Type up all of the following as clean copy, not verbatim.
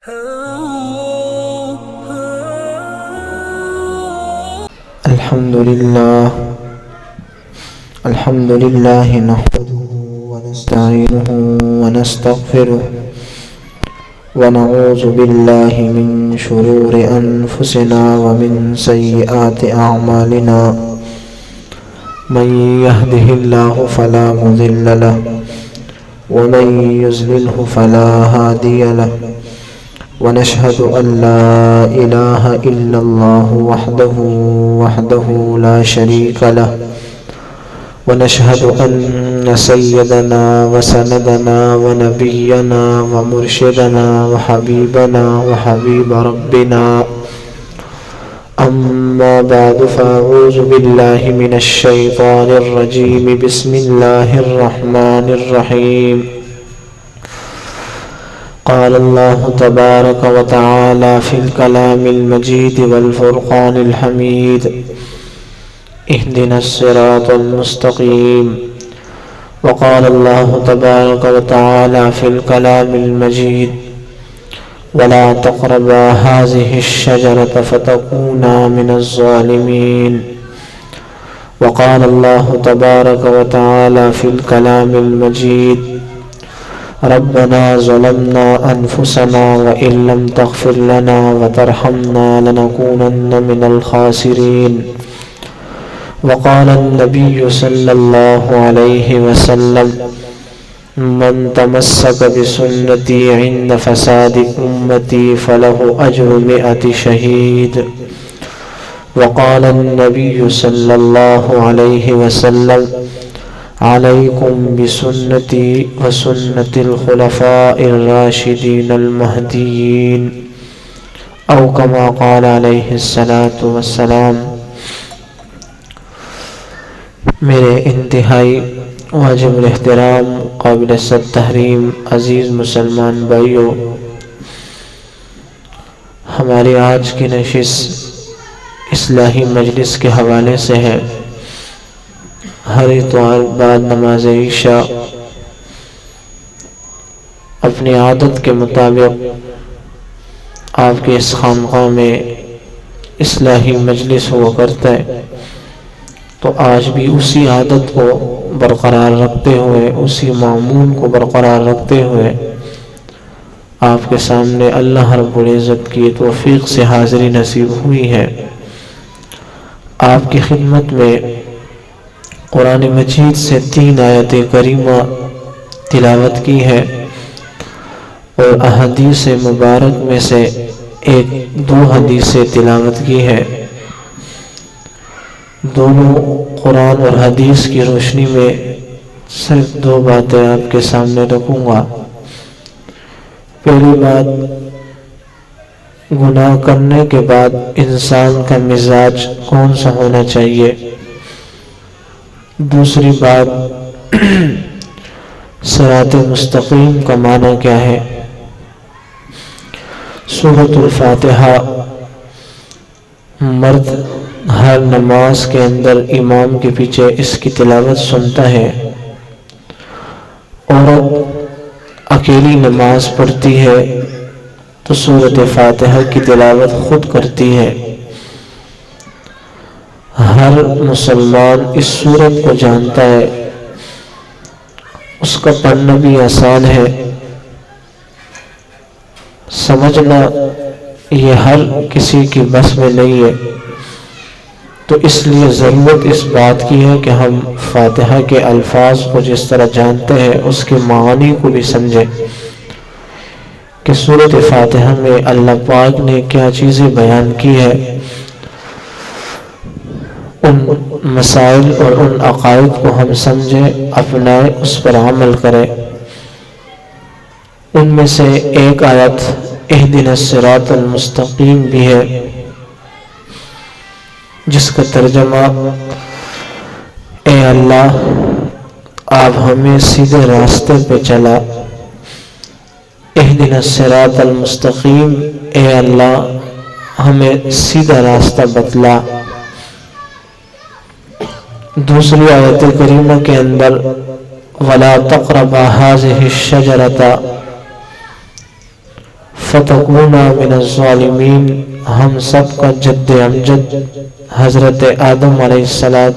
الحمد لله نحمده ونستعينه ونستغفره ونعوذ بالله من شرور أنفسنا ومن سيئات أعمالنا من يهده الله فلا مضل له ومن يضلله فلا هادي له ونشهد أن لا إله إلا الله وحده لا شريك له ونشهد أن سيدنا وسندنا ونبينا ومرشدنا وحبيبنا وحبيب ربنا أما بعد فأعوذ بالله من الشيطان الرجيم بسم الله الرحمن الرحيم قال الله تبارك وتعالى في الكلام المجيد والفرقان الحميد اهدنا الصراط المستقيم وقال الله تبارك وتعالى في الكلام المجيد ولا تقربا هذه الشجرة فتكونا من الظالمين وقال الله تبارك وتعالى في الكلام المجيد ربنا ظلمنا أنفسنا وإن لم تغفر لنا وترحمنا لنكونن من الخاسرين وقال النبي صلى الله عليه وسلم من تمسك بسنتي عند فساد أمتي فله أجر 100 شهيد وقال النبي صلى الله عليه وسلم عليكم بسنتي وسنة الخلفاء الراشدين المهديين أو كما قال عليه الصلاة والسلام۔ میرے انتہائی واجب الاحترام قابل تحریم عزیز مسلمان بھائیوں، ہماری آج کی نشست اصلاحی مجلس کے حوالے سے ہے۔ ہر اتوار بعد نماز عشاء اپنی عادت کے مطابق آپ کے اس خانقاہ میں اصلاحی مجلس ہوا کرتا ہے، تو آج بھی اسی عادت کو برقرار رکھتے ہوئے، اسی معمول کو برقرار رکھتے ہوئے آپ کے سامنے اللہ رب العزت کی توفیق سے حاضری نصیب ہوئی ہے۔ آپ کی خدمت میں قرآن مجید سے 3 آیت کریمہ تلاوت کی ہے اور احادیث مبارک میں سے 2 حدیثیں تلاوت کی ہے۔ دونوں قرآن اور حدیث کی روشنی میں صرف 2 باتیں آپ کے سامنے رکھوں گا۔ پہلی بات، گناہ کرنے کے بعد انسان کا مزاج کون سا ہونا چاہیے۔ دوسری بات، صراط مستقیم کا معنی کیا ہے۔ سورۃ الفاتحہ مرد ہر نماز کے اندر امام کے پیچھے اس کی تلاوت سنتا ہے، عورت اکیلی نماز پڑھتی ہے تو سورۃ فاتحہ کی تلاوت خود کرتی ہے۔ ہر مسلمان اس سورت کو جانتا ہے، اس کا پڑھنا بھی آسان ہے، سمجھنا یہ ہر کسی کی بس میں نہیں ہے، تو اس لیے ضرورت اس بات کی ہے کہ ہم فاتحہ کے الفاظ کو جس طرح جانتے ہیں اس کے معانی کو بھی سمجھیں کہ سورۃ فاتحہ میں اللہ پاک نے کیا چیزیں بیان کی ہے، ان مسائل اور ان عقائد کو ہم سمجھیں، اپنائیں، اس پر عمل کریں۔ ان میں سے ایک آیت اہدنا الصراط المستقیم بھی ہے، جس کا ترجمہ اے اللہ آپ ہمیں سیدھے راستے پہ چلا۔ اہدنا الصراط المستقیم، اے اللہ ہمیں سیدھا راستہ بتلا۔ دوسری آیت کریمہ کے اندر وَلَا تَقْرَبَا هَذِهِ الشَّجَرَةَ فتکونا من الظالمین، ہم سب کا جد امجد حضرت آدم علیہ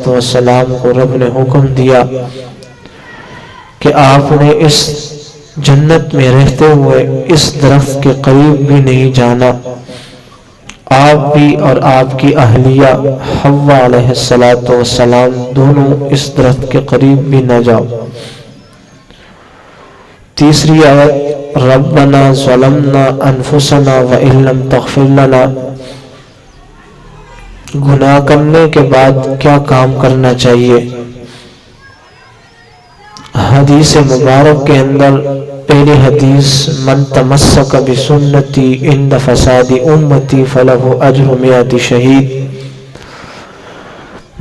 السلام کو رب نے حکم دیا کہ آپ نے اس جنت میں رہتے ہوئے اس درخت کے قریب بھی نہیں جانا، آپ بھی اور آپ کی اہلیہ حوا علیہ السلام دونوں اس درخت کے قریب بھی نہ جاؤ۔ تیسری آیت، ربنا ظلمنا انفسنا وان لم تغفر لنا، گناہ کرنے کے بعد کیا کام کرنا چاہیے؟ حدیث مبارک کے اندر پہلی حدیث، من تمسک بسنتی عند فساد امتی فلہ اجر 100 شہید،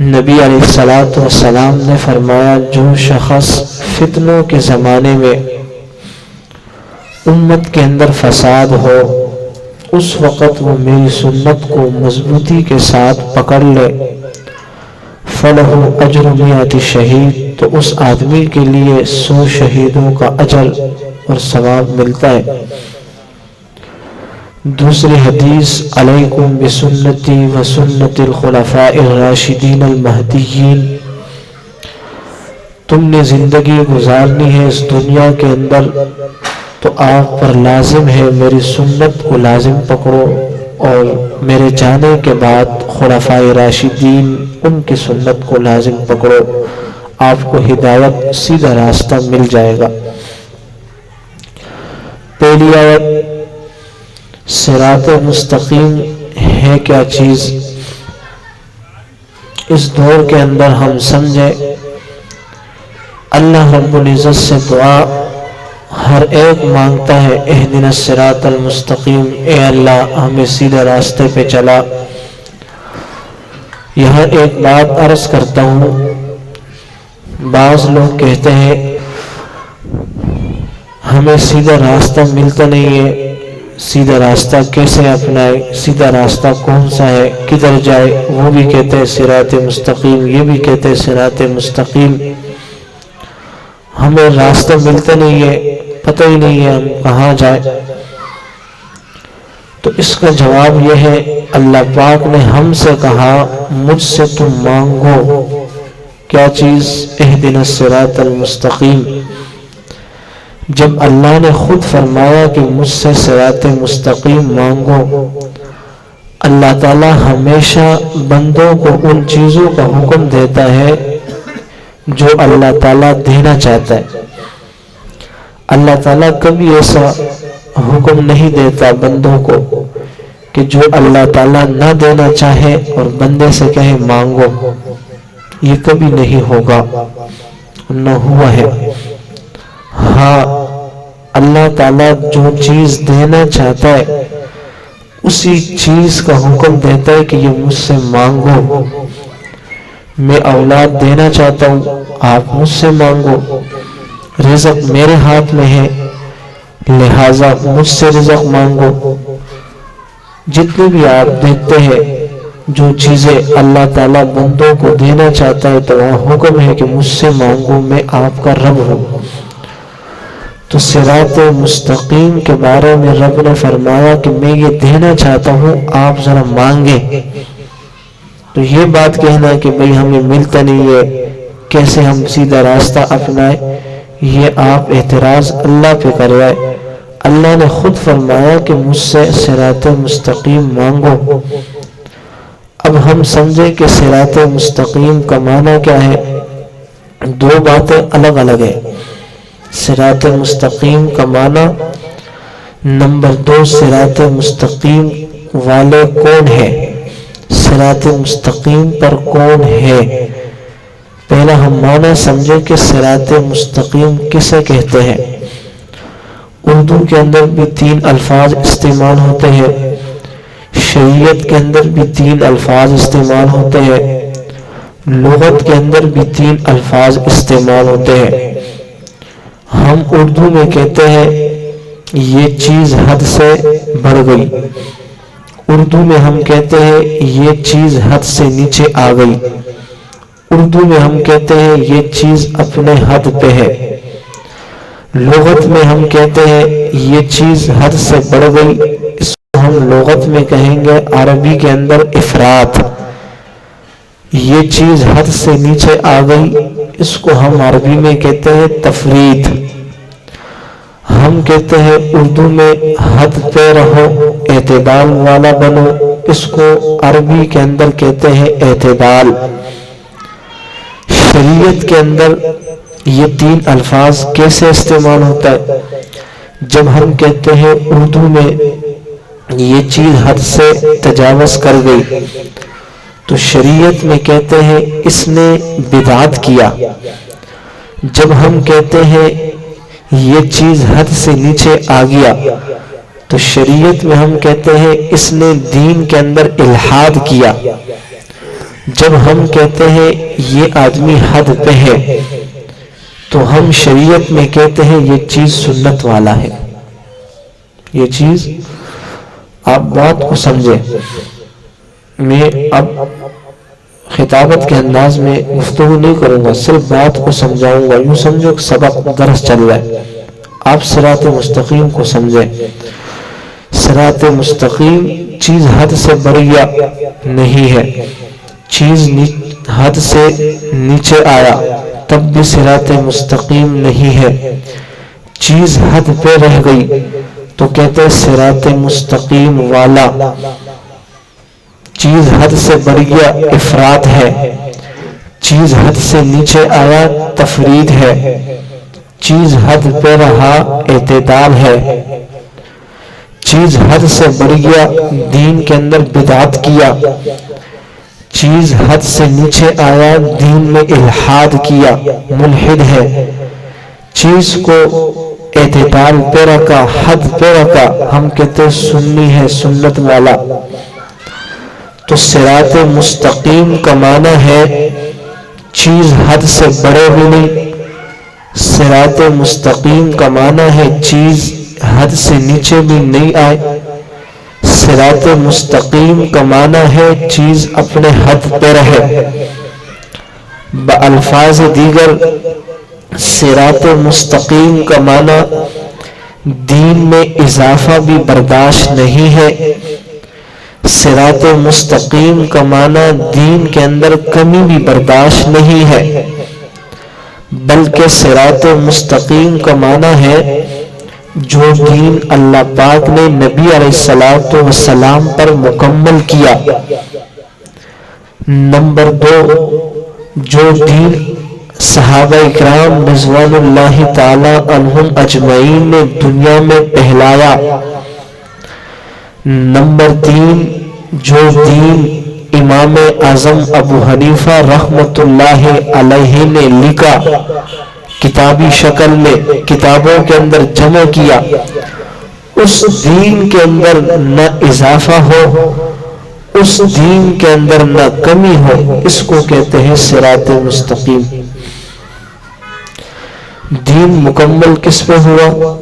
نبی علیہ السلام نے فرمایا جو شخص فتنوں کے زمانے میں امت کے اندر فساد ہو، اس وقت وہ میری سنت کو مضبوطی کے ساتھ پکڑ لے، فلہ اجر 100 شہید، تو اس آدمی کے لیے 100 شہیدوں کا اجر اور ثواب ملتا ہے۔ دوسری حدیث، علیکم بسنتی وسنت الخلفاء الراشدین المہدیین، تم نے زندگی گزارنی ہے اس دنیا کے اندر تو آپ پر لازم ہے میری سنت کو لازم پکڑو، اور میرے جانے کے بعد خلفاء راشدین ان کی سنت کو لازم پکڑو، آپ کو ہدایت سیدھا راستہ مل جائے گا۔ پہلی آیت، صراط مستقیم ہے کیا چیز؟ اس دور کے اندر ہم سمجھے اللہ رب العزت سے دعا ہر ایک مانگتا ہے، اہدنا الصراط المستقیم، اے اللہ ہمیں سیدھے راستے پہ چلا۔ یہاں ایک بات عرض کرتا ہوں، بعض لوگ کہتے ہیں ہمیں سیدھا راستہ ملتا نہیں ہے، سیدھا راستہ کیسے اپنائے، سیدھا راستہ کون سا ہے، کدھر جائے؟ وہ بھی کہتے ہیں صراط مستقیم، یہ بھی کہتے ہیں صراط مستقیم، ہمیں راستہ ملتا نہیں ہے، پتہ ہی نہیں ہے ہم کہاں جائیں۔ تو اس کا جواب یہ ہے، اللہ پاک نے ہم سے کہا مجھ سے تم مانگو کیا چیز؟ اہدنا الصراط المستقیم۔ جب اللہ نے خود فرمایا کہ مجھ سے صراط مستقیم مانگو، اللہ تعالیٰ ہمیشہ بندوں کو ان چیزوں کا حکم دیتا ہے جو اللہ تعالیٰ دینا چاہتا ہے۔ اللہ تعالیٰ کبھی ایسا حکم نہیں دیتا بندوں کو کہ جو اللہ تعالیٰ نہ دینا چاہے اور بندے سے کہے مانگو، یہ کبھی نہیں ہوگا، نہ ہوا ہے۔ ہاں، اللہ تعالیٰ جو چیز دینا چاہتا ہے اسی چیز کا حکم دیتا ہے کہ یہ مجھ سے مانگو۔ میں اولاد دینا چاہتا ہوں، آپ مجھ سے مانگو، رزق میرے ہاتھ میں ہے لہٰذا مجھ سے رزق مانگو۔ جتنے بھی آپ دیکھتے ہیں جو چیزیں اللہ تعالیٰ بندوں کو دینا چاہتا ہے تو وہاں حکم ہے کہ مجھ سے مانگو، میں آپ کا رب ہوں۔ تو صراط مستقیم کے بارے میں رب نے فرمایا کہ میں یہ دینا چاہتا ہوں، آپ ذرا مانگیں۔ تو یہ بات کہنا کہ بھئی ہمیں ملتا نہیں ہے، کیسے ہم سیدھا راستہ اپنائیں، یہ آپ اعتراض اللہ پہ کر رہے ہیں۔ اللہ نے خود فرمایا کہ مجھ سے صراط مستقیم مانگو۔ اب ہم سمجھیں کہ صراط مستقیم کا معنی کیا ہے؟ دو باتیں الگ الگ ہیں۔ صراط مستقیم کا معنی، نمبر 2، صراط مستقیم والے کون ہیں، صراط مستقیم پر کون ہے۔ پہلا ہم معنی سمجھیں کہ صراط مستقیم کسے کہتے ہیں۔ اردو کے اندر بھی 3 الفاظ استعمال ہوتے ہیں، شریعت کے اندر بھی 3 الفاظ استعمال ہوتے ہیں، لغت کے اندر بھی 3 الفاظ استعمال ہوتے ہیں۔ ہم اردو میں کہتے ہیں یہ چیز حد سے بڑھ گئی، اردو میں ہم کہتے ہیں یہ چیز حد سے نیچے آ گئی، اردو میں ہم کہتے ہیں یہ چیز اپنے حد پہ ہے۔ لغت میں ہم کہتے ہیں یہ چیز حد سے بڑھ گئی، اس کو ہم لغت میں کہیں گے عربی کے اندر افراط۔ یہ چیز حد سے نیچے آ گئی، اس کو ہم عربی میں کہتے ہیں تفریط۔ ہم کہتے ہیں اردو میں حد پہ رہو، اعتدال والا بنو، اس کو عربی کے اندر کہتے ہیں اعتدال۔ شریعت کے اندر یہ تین الفاظ کیسے استعمال ہوتا ہے؟ جب ہم کہتے ہیں اردو میں یہ چیز حد سے تجاوز کر گئی، تو شریعت میں کہتے ہیں اس نے بدعت کیا۔ جب ہم کہتے ہیں یہ چیز حد سے نیچے آ گیا، تو شریعت میں ہم کہتے ہیں اس نے دین کے اندر الحاد کیا۔ جب ہم کہتے ہیں یہ آدمی حد پہ ہے، تو ہم شریعت میں کہتے ہیں یہ چیز سنت والا ہے۔ یہ چیز، آپ بات کو سمجھیں، میں اب خطابت کے انداز میں گفتگو نہیں کروں گا، صرف بات کو سمجھاؤں گا۔ یوں سمجھو کہ سبق درس چل رہا ہے، آپ صراط مستقیم کو سمجھیں۔ صراط مستقیم چیز حد سے بڑھیا نہیں ہے، چیز حد سے نیچے آیا تب بھی صراط مستقیم نہیں ہے۔ چیز حد پہ رہ گئی تو کہتے ہیں صراط مستقیم والا۔ چیز حد سے بڑھ گیا افراط ہے، چیز حد سے نیچے آیا تفرید ہے، چیز حد پہ رہا اعتدال ہے، چیز حد سے بڑھ گیا دین کے اندر بدعت کیا، چیز حد سے نیچے آیا دین میں الحاد کیا، ملحد ہے۔ چیز کو اعتدال پہ رکھا، حد پہ رکھا، ہم کہتے ہیں سنی ہے، سنت والا۔ تو صراط مستقیم کا معنی ہے چیز حد سے بڑھے بھی نہیں، صراط مستقیم کا معنی ہے چیز حد سے نیچے بھی نہیں آئے، صراط مستقیم کا معنی ہے چیز اپنے حد پہ رہے۔ بألفاظ دیگر صراط مستقیم کا معنی دین میں اضافہ بھی برداشت نہیں ہے، صراط مستقیم کا معنی دین کے اندر کمی بھی برداشت نہیں ہے، بلکہ صراط مستقیم کا معنی ہے جو دین اللہ پاک نے نبی علیہ السلام پر مکمل کیا۔ نمبر 2، جو دین صحابہ اکرام رضوان اللہ تعالی عنہم اجمعین نے دنیا میں پھیلایا۔ نمبر 3، جو دین امام اعظم ابو حنیفہ رحمۃ اللہ علیہ نے لکھا، کتابی شکل میں کتابوں کے اندر جمع کیا، اس دین کے اندر نہ اضافہ ہو، اس دین کے اندر نہ کمی ہو، اس کو کہتے ہیں صراط مستقیم۔ دین مکمل کس پہ ہوا؟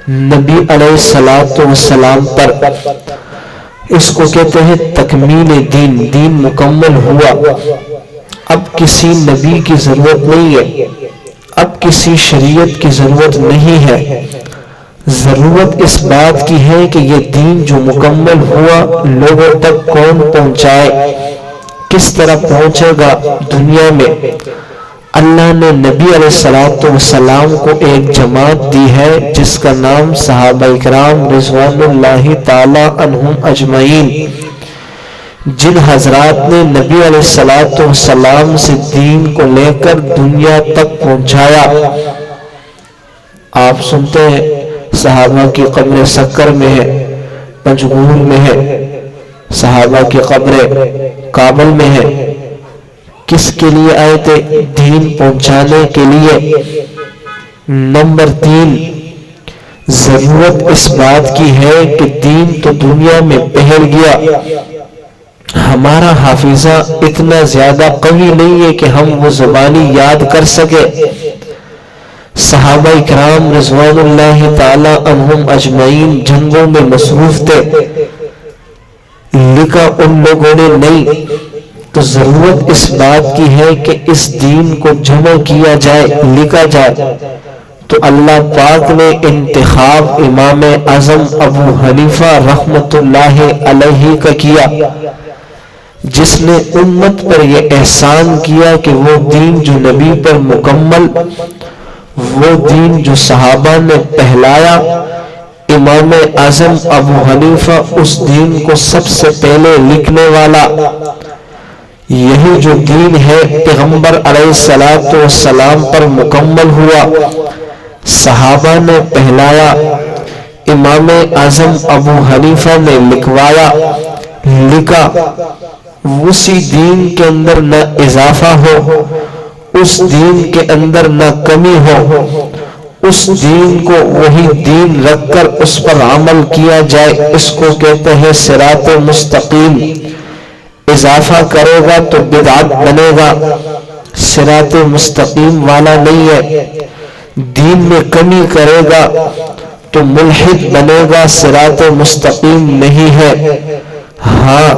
نبی علیہ السلام پر۔ اس کو کہتے ہیں تکمیل دین، دین مکمل ہوا۔ اب کسی نبی کی ضرورت نہیں ہے، اب کسی شریعت کی ضرورت نہیں ہے، ضرورت اس بات کی ہے کہ یہ دین جو مکمل ہوا لوگوں تک کون پہنچائے، کس طرح پہنچے گا دنیا میں۔ اللہ نے نبی علیہ السلام کو ایک جماعت دی ہے جس کا نام صحابہ اکرام رضوان اللہ تعالی عنہم اجمعین، جن حضرات نے نبی علیہ السلام سے دین کو لے کر دنیا تک پہنچایا۔ آپ سنتے ہیں صحابہ کی قبر سکر میں ہے، پنجگور میں ہے، صحابہ کی قبر کابل میں ہے۔ کس کے لیے آئے تھے؟ دین پہنچانے کے لیے۔ نمبر 3، ضرورت اس بات کی ہے کہ دین تو دنیا میں پھیل گیا، ہمارا حافظہ اتنا زیادہ قوی نہیں ہے کہ ہم وہ زبانی یاد کر سکے۔ صحابہ اکرام رضوان اللہ تعالی عنہم اجمعین جنگوں میں مصروف تھے، لکھا ان لوگوں نے نہیں، تو ضرورت اس بات کی ہے کہ اس دین کو جمع کیا جائے، لکھا جائے۔ تو اللہ پاک نے انتخاب امام اعظم ابو حنیفہ رحمت اللہ علیہ کا کیا، جس نے امت پر یہ احسان کیا کہ وہ دین جو نبی پر مکمل، وہ دین جو صحابہ نے پہلایا، امام اعظم ابو حنیفہ اس دین کو سب سے پہلے لکھنے والا، یہی جو دین ہے پیغمبر علیہ السلام پر مکمل ہوا، صحابہ نے پہلایا، امام اعظم ابو حنیفہ نے لکھوایا، لکھا، اسی دین کے اندر نہ اضافہ ہو، اس دین کے اندر نہ کمی ہو، اس دین کو وہی دین رکھ کر اس پر عمل کیا جائے، اس کو کہتے ہیں صراط مستقیم۔ اضافہ کرے گا تو بدعت بنے گا، صراط مستقیم والا نہیں ہے۔ دین میں کمی کرے گا تو ملحد بنے گا، صراط مستقیم نہیں ہے۔ ہاں،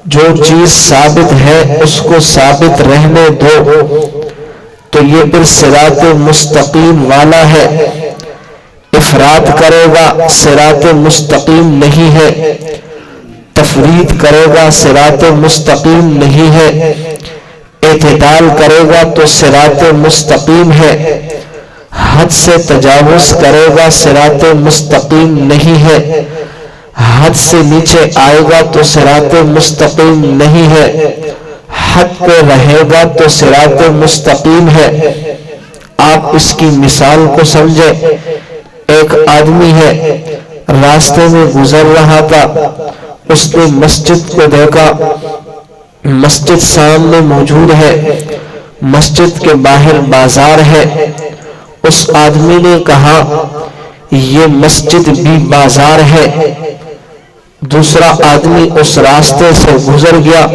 جو چیز ثابت ہے اس کو ثابت رہنے دو، تو یہ پھر صراط مستقیم والا ہے۔ افراد کرے گا، صراط مستقیم نہیں ہے۔ تفرید کرے گا، صراط مستقیم نہیں ہے۔ اعتدال کرے گا تو صراط مستقیم ہے۔ حد سے تجاوز کرے گا، صراط مستقیم نہیں ہے۔ حد سے نیچے آئے گا تو صراط مستقیم نہیں ہے۔ حد پہ رہے گا تو صراط مستقیم ہے۔ آپ اس کی مثال کو سمجھے۔ ایک آدمی ہے، راستے میں گزر رہا تھا، اس نے مسجد کو دیکھا، مسجد سامنے موجود ہے، مسجد کے باہر بازار ہے۔ اس آدمی نے کہا یہ مسجد بھی بازار ہے۔ دوسرا آدمی اس راستے سے گزر گیا،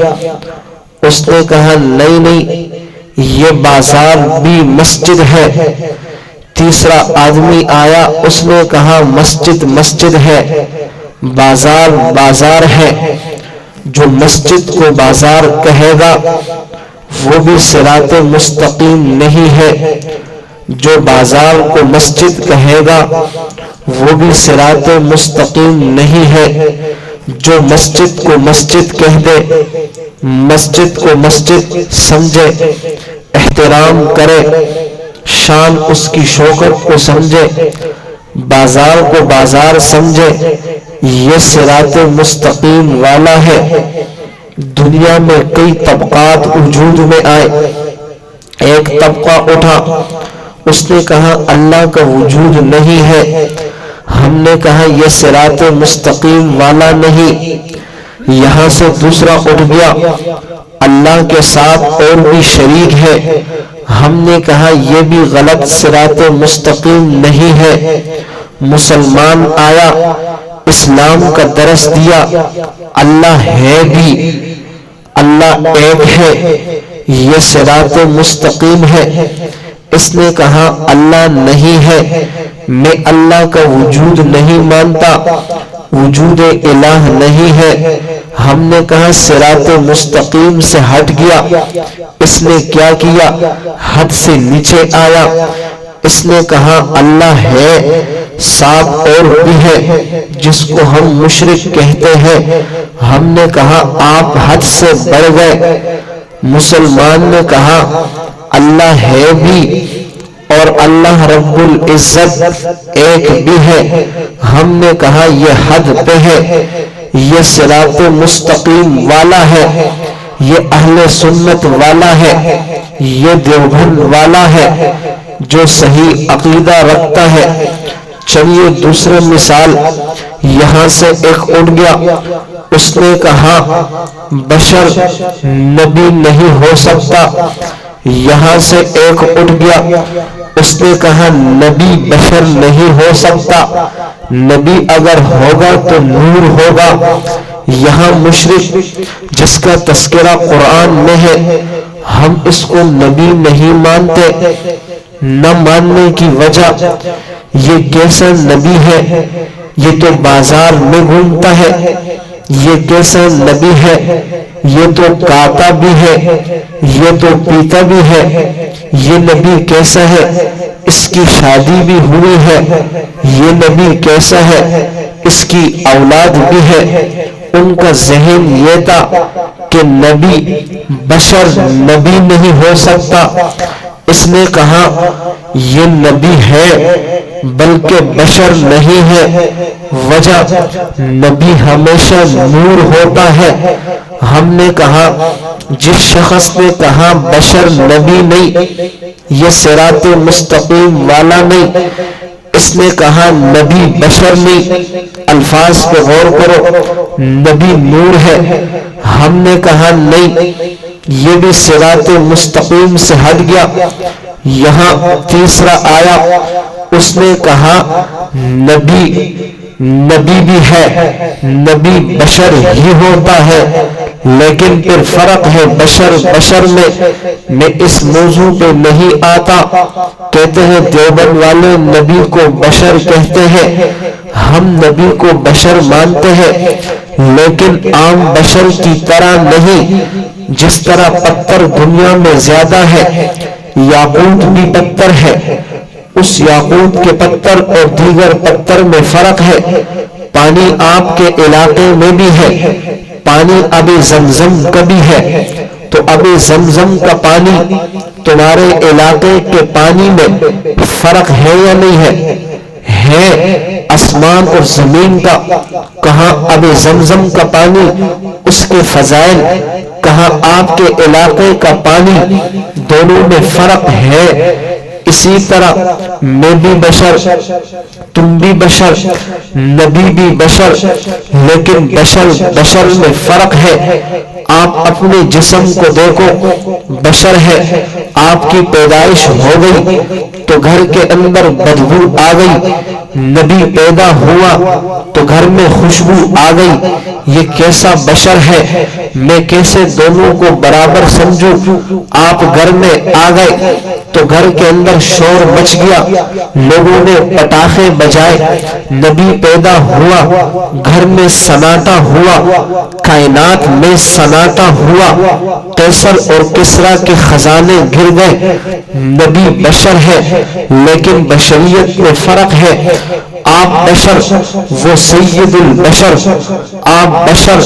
اس نے کہا نہیں نہیں، یہ بازار بھی مسجد ہے۔ تیسرا آدمی آیا، اس نے کہا مسجد مسجد ہے، بازار بازار ہے۔ جو مسجد کو بازار کہے گا وہ بھی صراط مستقیم نہیں ہے، جو بازار کو مسجد کہے گا وہ بھی صراط مستقیم نہیں ہے۔ جو مسجد کو مسجد کہہ دے، مسجد کو مسجد سمجھے، احترام کرے، شان اس کی شوکت کو سمجھے، بازار کو بازار سمجھے، یہ صراط مستقیم والا ہے۔ دنیا میں کئی طبقات وجود میں آئے، ایک طبقہ اٹھا، اس نے کہا اللہ کا وجود نہیں ہے۔ ہم نے کہا یہ صراط مستقیم والا نہیں۔ یہاں سے دوسرا اٹھ گیا، اللہ کے ساتھ اور بھی شریک ہے۔ ہم نے کہا یہ بھی غلط، صراط مستقیم نہیں ہے۔ مسلمان آیا، اسلام کا درس دیا، اللہ ہے بھی، اللہ ایک ہے، یہ صراط مستقیم ہے۔ اس نے کہا اللہ نہیں ہے، میں اللہ کا وجود نہیں مانتا، وجود الہ نہیں ہے۔ ہم نے کہا صراط مستقیم سے ہٹ گیا۔ اس نے کیا کیا؟ حد سے نیچے آیا۔ اس نے کہا اللہ ہے، ساتھ اور بھی ہے جس کو ہم مشرک کہتے ہیں۔ ہم نے کہا آپ حد سے بڑھ گئے۔ مسلمان نے کہا اللہ ہے بھی اور اللہ رب العزت ایک بھی ہے۔ ہم نے کہا یہ حد پہ ہے، یہ صراط مستقیم والا ہے، یہ اہل سنت والا ہے، یہ دیوبند والا ہے، جو صحیح عقیدہ رکھتا ہے۔ چلیے دوسرے مثال، یہاں سے ایک اٹھ گیا، اس نے کہا بشر نبی نہیں ہو سکتا۔ یہاں سے ایک اٹھ گیا، اس نے کہا نبی بشر نہیں ہو سکتا، نبی اگر ہوگا تو نور ہوگا۔ یہاں مشرک جس کا تذکرہ قرآن میں ہے، ہم اس کو نبی نہیں مانتے۔ نہ ماننے کی وجہ، یہ کیسا نبی ہے، یہ تو بازار میں گھومتا ہے، یہ کیسا نبی ہے، یہ تو کھاتا بھی ہے، یہ تو پیتا بھی ہے، یہ نبی کیسا ہے، اس کی شادی بھی ہوئی ہے، یہ نبی کیسا ہے، اس کی اولاد بھی ہے۔ ان کا ذہن یہ تھا کہ نبی بشر نبی نہیں ہو سکتا۔ اس نے کہا یہ نبی ہے بلکہ بشر نہیں ہے، وجہ نبی ہمیشہ نور ہوتا ہے۔ ہم نے کہا جس شخص نے کہا بشر نبی نہیں، یہ صراط مستقیم والا نہیں، اس نے کہا نبی بشر نہیں۔ الفاظ پہ غور کرو، نبی نور ہے، ہم نے کہا نہیں، یہ بھی صراط مستقیم سے ہٹ گیا۔ یہاں تیسرا آیا، اس نے کہا نبی بھی ہے، نبی بشر ہی ہوتا ہے، لیکن پھر فرق ہے بشر میں اس موضوع پہ نہیں آتا۔ کہتے ہیں دیوبند والے نبی کو بشر کہتے ہیں، ہم نبی کو بشر مانتے ہیں، لیکن عام بشر کی طرح نہیں۔ جس طرح پتھر دنیا میں زیادہ ہے، یاقوت بھی پتھر ہے، اس یاقوت کے پتھر اور دیگر پتھر میں فرق ہے۔ پانی آپ کے علاقے میں بھی ہے، پانی ابھی زمزم کا بھی ہے، تو ابھی زمزم کا پانی تمہارے علاقے کے پانی میں فرق ہے یا نہیں ہے؟ ہے آسمان اور زمین کا۔ کہاں ابھی زمزم کا پانی، اس کے فضائل، کہاں آپ کے علاقے کا پانی، دونوں میں فرق ہے۔ اسی طرح میں بھی بشر، تم بھی بشر، نبی بھی بشر، لیکن بشر میں فرق ہے۔ آپ اپنے جسم کو دیکھو، بشر ہے، آپ کی پیدائش ہو گئی تو گھر کے اندر بدبو آ گئی، نبی پیدا ہوا تو گھر میں خوشبو آ گئی۔ یہ کیسا بشر ہے، میں کیسے دونوں کو برابر سمجھوں؟ آپ گھر میں آ گئے تو گھر کے اندر شور مچ گیا، لوگوں نے پٹاخے بجائے، نبی پیدا ہوا، گھر میں سناٹا ہوا، کائنات میں سناٹا ہوا، قیصر اور کسریٰ کے خزانے گر گئے۔ نبی بشر ہے، لیکن بشریت میں فرق ہے۔ آپ بشر، وہ سید البشر، آپ بشر،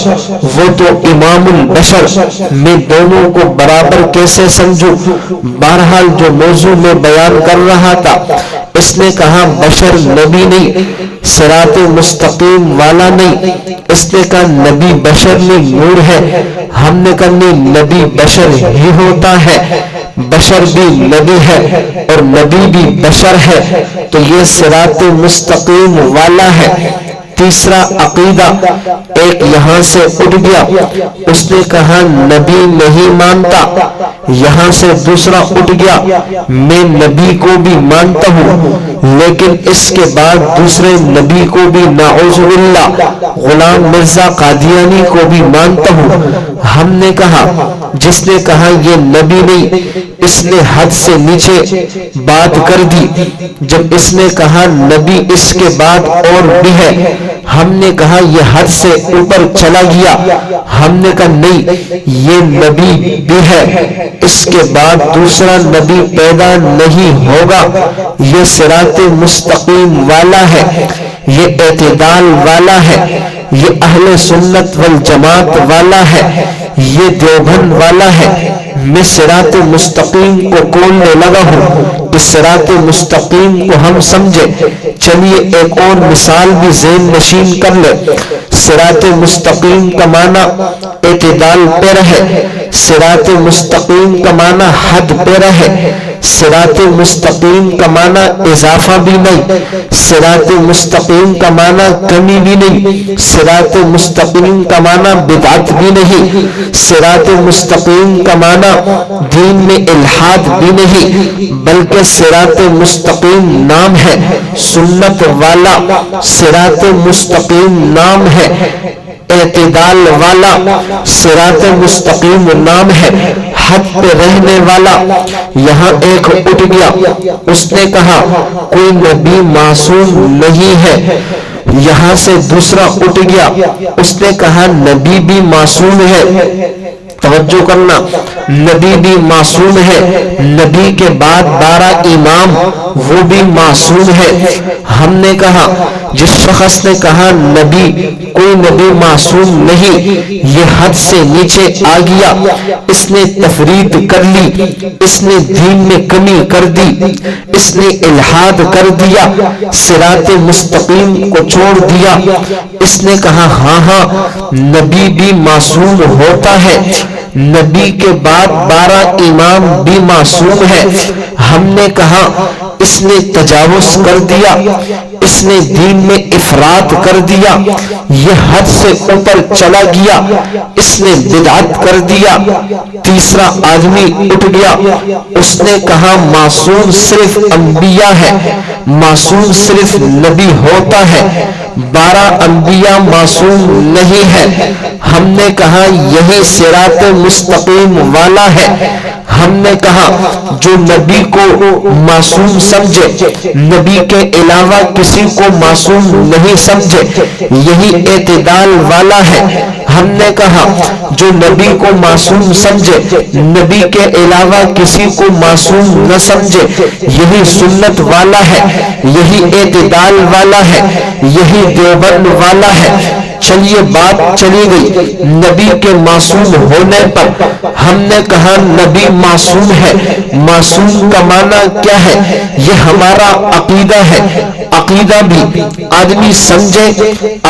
وہ تو امام البشر، میں دونوں کو برابر کیسے سمجھوں؟ بہرحال جو موضوع میں بیان کر رہا تھا، اس نے کہا بشر نبی نہیں، صراط مستقیم والا نہیں، اس نے کہا نبی بشر نہیں، نور ہے۔ ہم نے کہا نہیں، نبی بشر ہی ہوتا ہے، بشر بھی نبی ہے اور نبی بھی بشر ہے، تو یہ صراط مستقیم والا ہے۔ تیسرا عقیدہ ایک یہاں سے اٹھ گیا، اس نے کہا نبی نہیں مانتا، یہاں سے دوسرا اٹھ گیا، میں نبی کو بھی مانتا ہوں، لیکن اس کے بعد دوسرے نبی کو بھی نعوذ باللہ غلام مرزا قادیانی کو بھی مانتا ہوں۔ ہم نے کہا جس نے کہا یہ نبی نہیں، اس نے حد سے نیچے بات کر دی۔ جب اس نے کہا نبی اس کے بعد اور بھی ہے، ہم نے کہا یہ حد سے اوپر چلا گیا۔ ہم نے کہا نہیں، یہ نبی بھی ہے، اس کے بعد دوسرا نبی پیدا نہیں ہوگا۔ یہ صراط مستقیم والا ہے، یہ اعتدال والا ہے، یہ اہل سنت والجماعت والا ہے، یہ دیوبند والا ہے۔ میں صراط مستقیم کو کھولنے لگا ہوں کہ صراط مستقیم کو ہم سمجھے۔ چلیے ایک اور مثال بھی ذہن نشین کر لے۔ صراط مستقیم کا معنی اعتدال پہ رہے، صراط مستقیم کا معنی حد پہ رہے، صراط مستقیم کا معنی اضافہ بھی نہیں، صراط مستقیم کا معنی کمی بھی نہیں، صراط مستقیم کا معنی بدعت بھی نہیں، صراط مستقیم کا معنی دین میں الحاد بھی نہیں، بلکہ صراط مستقیم نام ہے، سنت والا صراط مستقیم نام ہے، اعتدال والا صراط مستقیم نام ہے، حد پہ رہنے والا۔ یہاں ایک اٹھ گیا، اس نے کہا کوئی نبی معصوم نہیں ہے، یہاں سے دوسرا اٹھ گیا، اس نے کہا نبی بھی معصوم ہے، توجہ کرنا، نبی بھی معصوم ہے، نبی کے بعد 12 امام وہ بھی معصوم ہے۔ ہم نے کہا جس شخص نے کہا نبی کوئی نبی معصوم نہیں، یہ حد سے نیچے آ گیا، اس نے تفرید کر لی، اس نے دین میں کمی کر دی، اس نے الحاد کر دیا، صراط مستقیم کو چھوڑ دیا۔ اس نے کہا ہاں نبی بھی معصوم ہوتا ہے، نبی کے بعد 12 امام بھی معصوم ہے۔ ہم نے کہا اس نے تجاوز کر دیا، اس نے دین میں افراط کر دیا، یہ حد سے اوپر چلا گیا، اس نے بدعت کر دیا۔ تیسرا آدمی اٹھ گیا، اس نے کہا معصوم صرف انبیاء ہے، معصوم صرف نبی ہوتا ہے، 12 انبیاء معصوم نہیں ہے۔ ہم نے کہا یہی صراط مستقیم والا ہے۔ ہم نے کہا جو نبی کو معصوم سمجھے، نبی کے علاوہ کسی کو معصوم نہیں سمجھے، یہی اعتدال والا ہے۔ ہم نے کہا جو نبی کو معصوم سمجھے، نبی کے علاوہ کسی کو معصوم نہ سمجھے، یہی سنت والا ہے، یہی اعتدال والا ہے، یہی دیوبند والا ہے۔ چلیے بات چلی گئی نبی کے معصوم ہونے پر۔ ہم نے کہا نبی معصوم ہے، معصوم کا معنی کیا ہے؟ یہ ہمارا عقیدہ ہے، عقیدہ بھی آدمی سمجھے،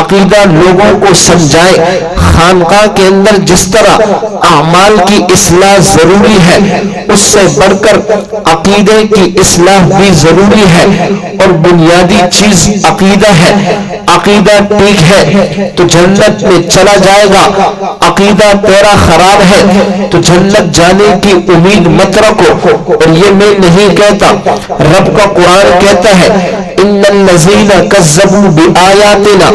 عقیدہ لوگوں کو سمجھائے۔ خانقاہ کے اندر جس طرح اعمال کی اصلاح ضروری ہے، اس سے بڑھ کر عقیدے کی اصلاح بھی ضروری ہے، اور بنیادی چیز عقیدہ ہے۔ عقیدہ ٹھیک ہے تو جنت میں چلا جائے گا، عقیدہ تیرا خراب ہے تو جنت جانے کی امید مت رکھو۔ اور یہ میں نہیں کہتا، رب کا قرآن کہتا ہے ان الذین کذبوا بآیاتنا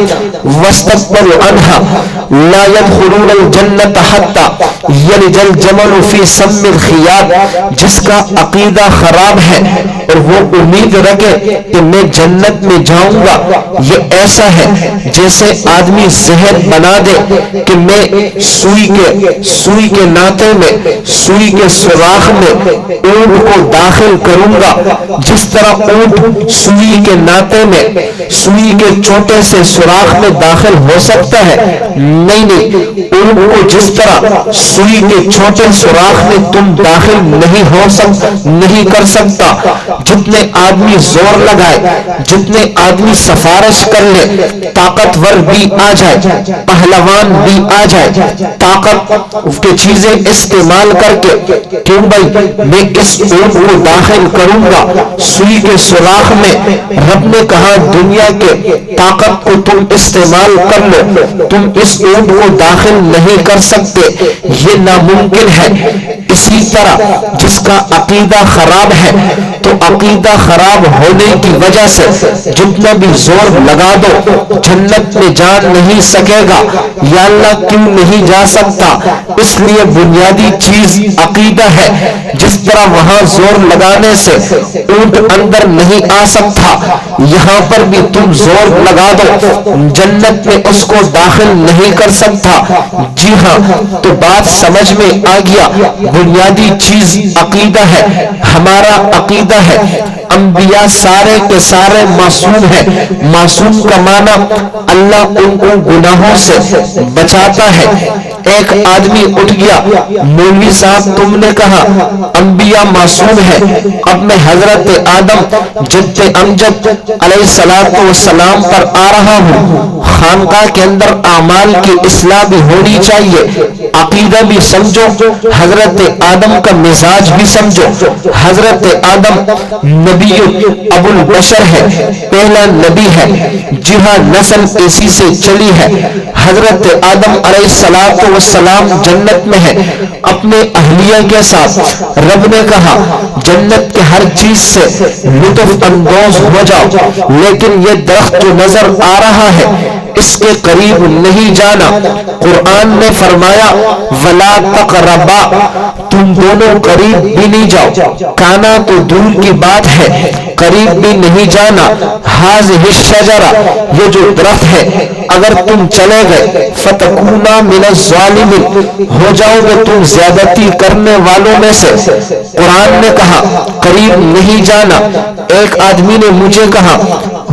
واستکبروا عنہا لا يدخلون الجنت حتی یلج الجمل فی سم الخیاط۔ جس کا عقیدہ خراب ہے اور وہ امید رکھے کہ میں جنت میں جاؤں گا، یہ ایسا ہے جیسے آدمی ذہن بنا دے کہ میں سوئی کے ناطے میں، سوئی کے سوراخ میں اونٹ کو داخل کروں گا۔ جس طرح اونٹ سوئی کے ناطے میں، سوئی کے چھوٹے سے سوراخ میں داخل ہو سکتا ہے؟ نہیں، اونٹ کو جس طرح سوئی کے چھوٹے سوراخ میں تم داخل نہیں کر سکتا۔ جتنے آدمی زور لگائے، جتنے آدمی سفارش کر لے، طاقتور بھی آ جائے، پہلوان بھی آ جائے، طاقت کی چیزیں استعمال کر کے، کیوں بھائی میں اس اونٹ کو داخل کروں گا سوئی کے سوراخ میں۔ رب نے کہا دنیا کے طاقت کو تم استعمال کر لو، تم اس اونٹ کو داخل نہیں کر سکتے، یہ ناممکن ہے۔ اسی طرح جس کا عقیدہ خراب ہے تو عقیدہ خراب ہونے کی وجہ سے جتنا بھی زور لگا دو جنت میں جا نہیں سکے گا۔ یا اللہ کیوں نہیں جا سکتا؟ اس لیے بنیادی چیز عقیدہ ہے۔ جس طرح وہاں زور لگانے سے اونٹ اندر نہیں آ سکتا، یہاں پر بھی تم زور لگا دو جنت میں اس کو داخل نہیں کر سکتا۔ جی ہاں، تو بات سمجھ میں آ گیا، بنیادی چیز عقیدہ ہے۔ ہمارا عقیدہ ہے انبیاء سارے کے سارے معصوم ہیں۔ معصوم کا معنی اللہ ان کو گناہوں سے بچاتا ہے۔ ایک آدمی اٹھ گیا، مولوی صاحب تم نے کہا انبیاء معصوم ہے، اب میں حضرت آدم جد امجد علیہ السلام پر آ رہا ہوں۔ خانقاہ کے اندر اعمال کی اصلاح بھی ہونی چاہیے، عقیدہ بھی سمجھو، حضرت آدم کا مزاج بھی سمجھو۔ حضرت آدم نبی ابو البشر ہے، پہلا نبی ہے، جی ہاں نسل اسی سے چلی ہے۔ حضرت آدم علیہ السلام جنت میں ہے اپنے اہلیہ کے ساتھ۔ رب نے کہا جنت کے ہر چیز سے لطف اندوز ہو جاؤ، لیکن یہ درخت جو نظر آ رہا ہے اس اس کے قریب نہیں جانا۔ قرآن نے فرمایا ولا تقربا، تم دونوں قریب بھی نہیں جاؤ، کانا تو دور کی بات ہے، قریب بھی نہیں جانا۔ ہذہ الشجرہ، یہ جو درخت ہے، اگر تم چلے گئے فتکونا من الظالمین، ہو جاؤ گے تم زیادتی کرنے والوں میں سے۔ قرآن نے کہا قریب نہیں جانا۔ ایک آدمی نے مجھے کہا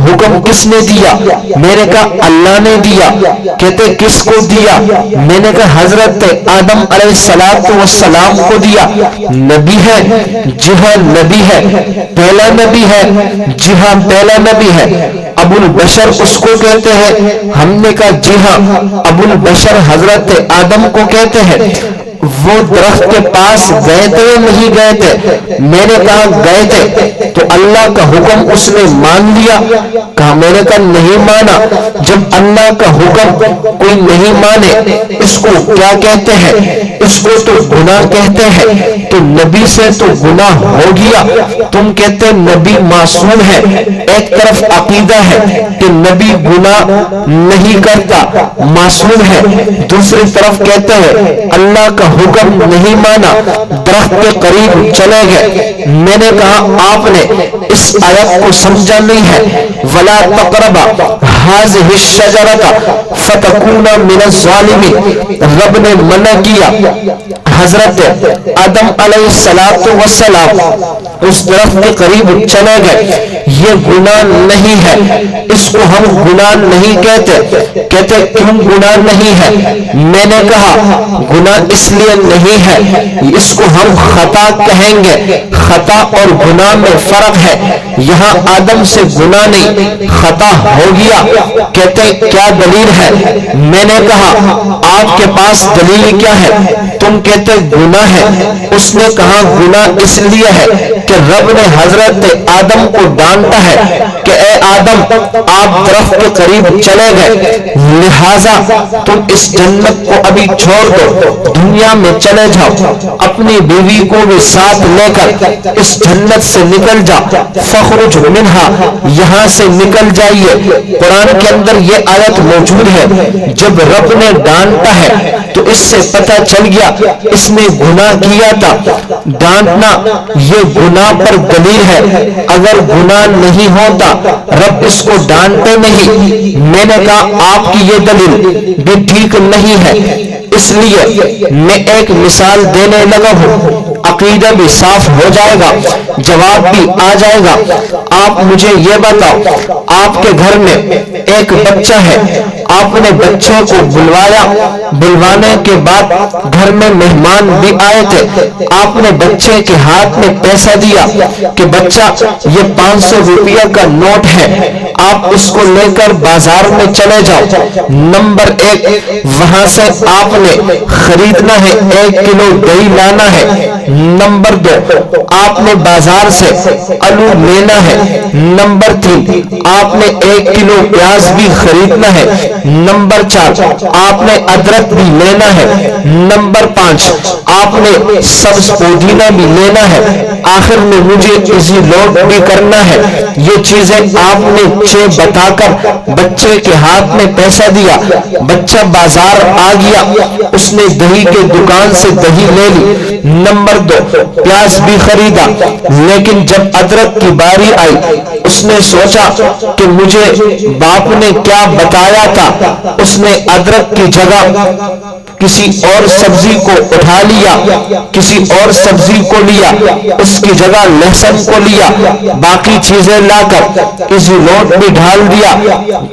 حکم کس نے دیا؟ میں نے کہا اللہ نے دیا۔ کہتے کس کو دیا؟ میں نے کہا حضرت آدم علیہ السلام کو دیا۔ نبی ہے؟ جی ہاں نبی ہے۔ پہلا نبی ہے؟ جی ہاں پہلا نبی ہے۔ ابو البشر اس کو کہتے ہیں؟ ہم نے کہا جی ہاں، ابو البشر حضرت آدم کو کہتے ہیں۔ وہ درخت کے پاس گئے تھے یا نہیں گئے تھے؟ میں نے کہا گئے تھے۔ تو اللہ کا حکم اس نے مان لیا؟ کہا میں نے کہا نہیں مانا۔ جب اللہ کا حکم کوئی نہیں مانے اس کو کیا کہتے ہیں؟ اس کو تو گناہ کہتے ہیں۔ تو نبی سے تو گناہ ہو گیا، تم کہتے نبی معصوم ہے۔ ایک طرف عقیدہ ہے کہ نبی گناہ نہیں کرتا، معصوم ہے، دوسری طرف کہتے ہیں اللہ کا حکم نہیں مانا، درخت کے قریب چلے گئے۔ میں نے کہا آپ نے اس آیت کو سمجھا نہیں ہے۔ ولا تقربا هذه الشجرة فتكونا من الظالمين، رب نے منع کیا۔ حضرت آدم علیہ السلام اس درخت کے قریب چلے گئے۔ یہ گناہ نہیں ہے، اس کو ہم گناہ نہیں کہتے۔ کہتے کیوں گناہ نہیں ہے؟ میں نے کہا گناہ اس لیے نہیں ہے، اس کو ہم خطا کہیں گے۔ خطا اور گناہ میں فرق ہے۔ یہاں آدم سے گناہ نہیں، خطا ہو گیا۔ کہتے کیا دلیل ہے؟ میں نے کہا آپ کے پاس دلیل کیا ہے؟ تم کہتے گناہ ہے۔ اس نے کہا گناہ اس لیے ہے کہ رب نے حضرت آدم کو ڈانٹا ہے کہ اے آدم آپ درخت کے قریب چلے گئے، لہذا تم اس جنت کو ابھی چھوڑ دو، دنیا میں چلے جاؤ، اپنی بیوی کو بھی ساتھ لے کر اس جنت سے نکل جا، فخرج منہا، یہاں سے نکل جائیے۔ قرآن کے اندر یہ آیت موجود ہے۔ جب رب نے ڈانٹا ہے تو اس سے پتہ چل گیا اس نے گناہ کیا تھا۔ ڈانٹنا یہ گناہ پر دلیل ہے۔ اگر گناہ نہیں ہوتا رب اس کو ڈانٹے نہیں۔ میں نے کہا آپ کی یہ دلیل بھی ٹھیک نہیں ہے، اس لیے میں ایک مثال دینے لگا ہوں، عقیدہ بھی صاف ہو جائے گا، جواب بھی آ جائے گا۔ آپ مجھے یہ بتاؤ، آپ کے گھر میں ایک بچہ ہے، آپ نے بچے کو بلوایا، بلوانے کے بعد گھر میں مہمان بھی آئے تھے، آپ نے بچے کے ہاتھ میں پیسہ دیا کہ بچہ یہ 500 روپیہ کا نوٹ ہے، آپ اس کو لے کر بازار میں چلے جاؤ۔ نمبر 1 وہاں سے آپ نے خریدنا ہے، 1 کلو دہی لانا ہے۔ نمبر 2 آپ نے بازار سے آلو لینا ہے۔ نمبر 3 آپ نے 1 کلو پیاز بھی خریدنا ہے۔ نمبر 4 آپ نے ادرک بھی لینا ہے۔ نمبر 5 آپ نے سبز پودینہ بھی لینا ہے۔ آخر میں مجھے اسی لوڈ بھی کرنا ہے۔ یہ چیزیں آپ نے 6 بتا کر بچے کے ہاتھ میں پیسہ دیا، بچہ بازار آ گیا، اس نے دہی کے دکان سے دہی لے لی۔ نمبر 2 پیاز بھی خریدا، لیکن جب ادرک کی باری آئی اس نے سوچا کہ مجھے باپ نے کیا بتایا تھا، اس نے ادرک کی جگہ کسی اور سبزی کو اٹھا لیا، کسی اور سبزی کو لیا، اس کی جگہ لہسن کو لیا، باقی چیزیں لا کر کسی لوٹ میں ڈال دیا۔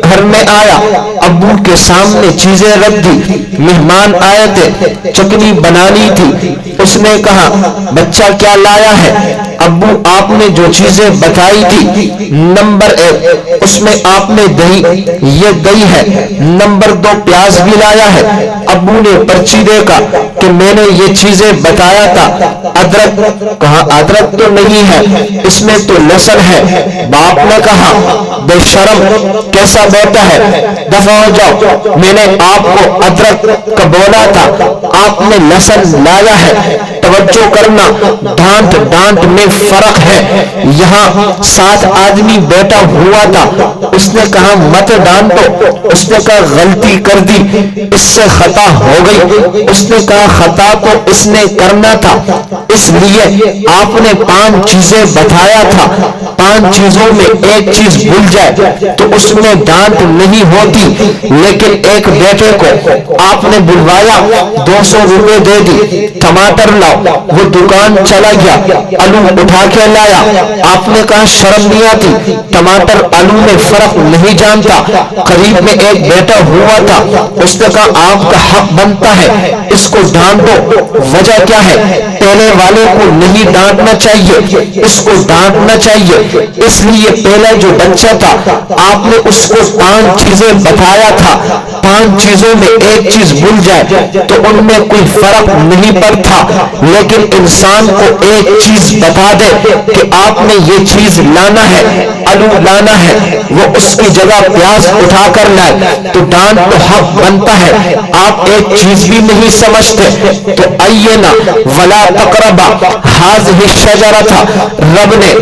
گھر میں آیا، ابو کے سامنے چیزیں رکھ دی، مہمان آئے تھے، چٹنی بنانی تھی، اس نے کہا بچہ کیا لایا ہے؟ ابو آپ نے جو چیزیں بتائی تھی، نمبر 1 اس میں آپ نے دہی، یہ دہی ہے۔ نمبر 2 پیاز بھی لایا ہے۔ ابو نے پرچی دیکھا کہ میں نے یہ چیزیں بتایا تھا۔ ادرک، کہا ادرک تو نہیں ہے، اس میں تو لہسن ہے۔ باپ نے کہا بے شرم کیسا بیٹا ہے، دفع ہو جاؤ، میں نے آپ کو ادرک کا بولا تھا، آپ نے لہسن لایا ہے۔ توجہ کرنا، ڈانٹ ڈانٹ میں فرق ہے۔ یہاں 7 آدمی بیٹھا ہوا تھا، اس نے کہا مت ڈانٹو، اس نے کہا غلطی کر دی، اس سے خطا ہو گئی، اس نے کہا خطا تو اس نے کرنا تھا، اس لیے آپ نے 5 چیزیں بتایا تھا، 5 چیزوں میں ایک چیز بھول جائے تو اس میں ڈانٹ نہیں ہوتی۔ لیکن ایک بیٹے کو آپ نے بلوایا، 200 روپے دے دی، ٹماٹر لاؤ، وہ دکان چلا گیا، آلو اٹھا کے لایا، آپ نے کہا شرم نہیں آتی، ٹماٹر آلو میں فرق نہیں جانتا۔ قریب میں ایک بیٹا ہوا تھا، اس نے کہا آپ کا حق بنتا ہے اس کو ڈانٹو، وجہ کیا ہے؟ پہلے والے کو نہیں ڈانٹنا چاہیے، اس کو ڈانٹنا چاہیے، اس لیے پہلا جو بچہ تھا آپ نے اس کو 5 چیزیں بتایا تھا، 5 چیزوں میں ایک چیز بھول جائے تو ان میں کوئی فرق نہیں پڑتا۔ لیکن انسان کو ایک چیز بتا دے کہ آپ نے یہ چیز لانا ہے، آلو لانا ہے، وہ اس کی جگہ پیاز اٹھا کر لائے تو ڈانٹ تو حق بنتا ہے۔ آپ ایک چیز بھی نہیں سمجھتے تو آئیے نا، ولا تقربا ہذہ الشجرۃ، رب نے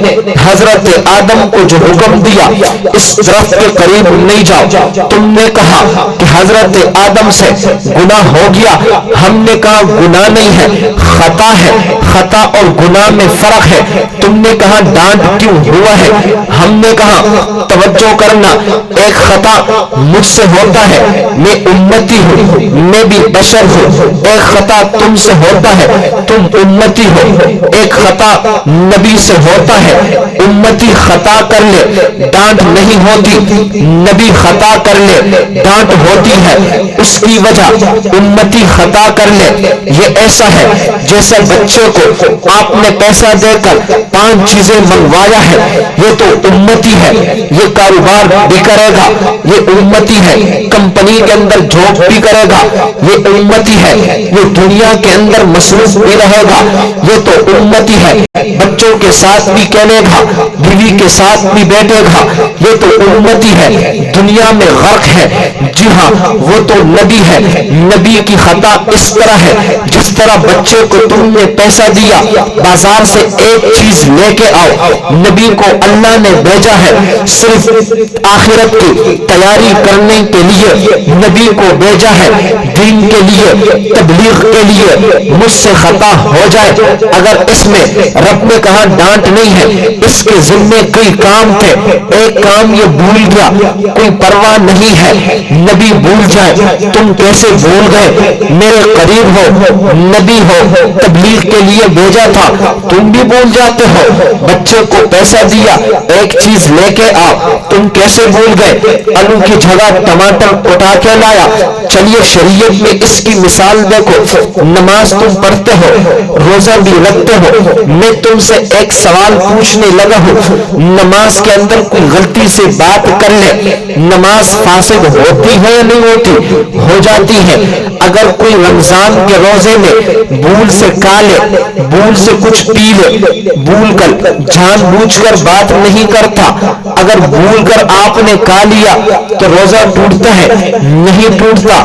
حضرت آدم کو جو حکم دیا اس درخت کے قریب نہیں جاؤ، تم نے کہا کہ حضرت آدم سے گناہ ہو گیا، ہم نے کہا گناہ نہیں ہے، خطا ہے، خطا اور گناہ میں فرق ہے، تم نے کہا ڈانٹ کیوں ہوا ہے، ہم نے کہا توجہ کرنا، ایک خطا مجھ سے ہوتا ہے، میں امتی ہوں، میں بھی بشر ہوں، ایک خطا تم سے ہوتا ہے، تم امتی ہو، ایک خطا نبی سے ہوتا ہے، امتی خطا کر لے ڈانٹ نہیں ہوتی، نبی خطا کر لے ڈانٹ ہوتی ہے۔ اس کی وجہ امتی خطا کر لے، یہ ایسا ہے جیسا بچے کو آپ نے پیسہ دے کر 5 چیزیں منگوایا ہے، یہ تو امتی ہے، یہ کاروبار بھی کرے گا، یہ امتی ہے، کمپنی کے اندر جاب بھی کرے گا، یہ امتی ہے، یہ دنیا کے اندر مصروف بھی رہے گا، یہ تو امتی ہے، بچوں کے ساتھ بھی کھیلے گا، بیوی کے ساتھ بھی بیٹھے گا، یہ تو امتی ہے، دنیا میں غرق ہے۔ جی ہاں، وہ تو نبی ہے، نبی کی خطا اس طرح ہے جس طرح بچے کو تم نے پیسہ دیا، بازار سے ایک چیز لے کے آؤ، نبی کو اللہ نے بھیجا ہے صرف آخرت کی تیاری کرنے کے لیے، نبی کو بھیجا ہے دین کے لیے، تبلیغ کے لیے۔ مجھ سے خطا ہو جائے، اگر اس میں رب نے کہا ڈانٹ نہیں ہے، اس کے ذمے کئی کام تھے، ایک کام یہ بھول گیا، کوئی پرواہ نہیں ہے، نبی بھول جائے، تم کیسے بھول گئے؟ میرے قریب ہو، نبی ہو، تبلیغ کے لیے بھیجا تھا، تم بھی بھول جاتے ہو، بچے کو پیسہ دیا، ایک چیز لے کے آ، تم کیسے بھول گئے؟ آلو کی جگہ ٹماٹر اٹھا کے لایا۔ چلیے شریعت میں اس کی مثال دیکھو، نماز تم پڑھتے ہو، روزہ بھی رکھتے ہو، میں تم سے ایک سوال پوچھنے لگا ہوں، نماز کے اندر کوئی غلطی سے بات کر لے، نماز فاسد ہوتی ہے یا نہیں ہوتی؟ ہو جاتی ہے۔ اگر کوئی رمضان کے روزے میں بھول سے کھا لے، بھول سے کچھ پی لے، بھول کر جان بوجھ کر بات نہیں کرتا، اگر بھول کر آپ نے کھا لیا تو روزہ ٹوٹتا ہے؟ نہیں ٹوٹتا۔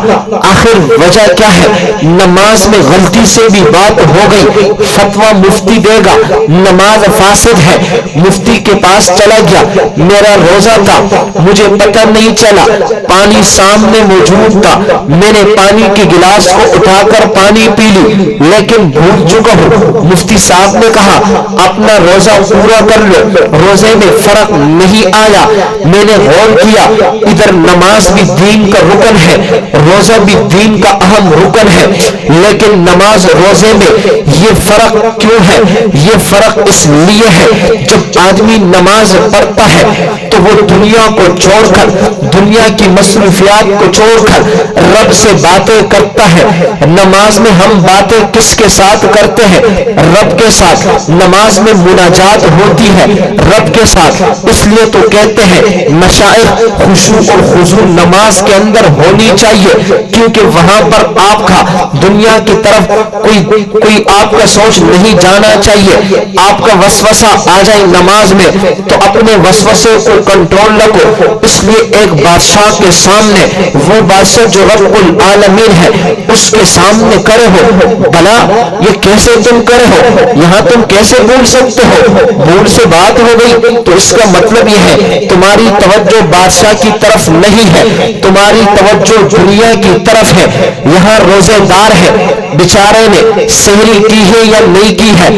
آخر وجہ کیا ہے؟ نماز میں غلطی سے بھی بات ہو گئی، فتویٰ مفتی دے گا نماز فاسد ہے، مفتی کے پاس چلا گیا، میرا روزہ تھا، مجھے پتہ نہیں چلا، پانی سامنے موجود تھا، میں نے پانی کے گلاس کو اٹھا کر پانی پی لی، لیکن بھول چکا ہوں۔ مفتی صاحب نے کہا اپنا روزہ پورا کر لو، روزے میں فرق نہیں آیا، میں نے غور کیا، ادھر نماز بھی دین کا رکن ہے، روزہ بھی دین کا اہم رکن ہے، لیکن نماز روزے میں یہ فرق کیوں ہے؟ یہ فرق اس لیے ہے جب آدمی نماز پڑھتا ہے تو وہ دنیا کو چھوڑ کر، دنیا کی مصروفیات کو چھوڑ کر رب سے باتیں کرتا ہے۔ نماز میں ہم باتیں کس کے ساتھ کرتے ہیں؟ رب کے ساتھ۔ نماز میں مناجات ہوتی ہے رب کے ساتھ، اس لیے تو کہتے ہیں مشائخ خشوع اور خضوع نماز کے اندر ہونی چاہیے، کیونکہ وہاں پر آپ کا دنیا کی طرف کوئی آپ کا سوچ نہیں جانا چاہیے۔ آپ کا وسوسہ آ جائے نماز میں تو اپنے وسوسے کو کنٹرول رکھو۔ اس لیے ایک بادشاہ کے سامنے، وہ بادشاہ جو رب العالمین ہے، اس کے سامنے کرے ہو، بھلا یہ کیسے تم کرے ہو، یہاں تم کیسے بھول سکتے ہو؟ بھول سے بات ہو گئی تو اس کا مطلب یہ ہے تمہاری توجہ بادشاہ کی طرف نہیں ہے، تمہاری توجہ دنیا کی طرف ہے۔ یہاں روزے دار ہے، بیچارے نے سحری کی ہے یا نہیں کی ہے،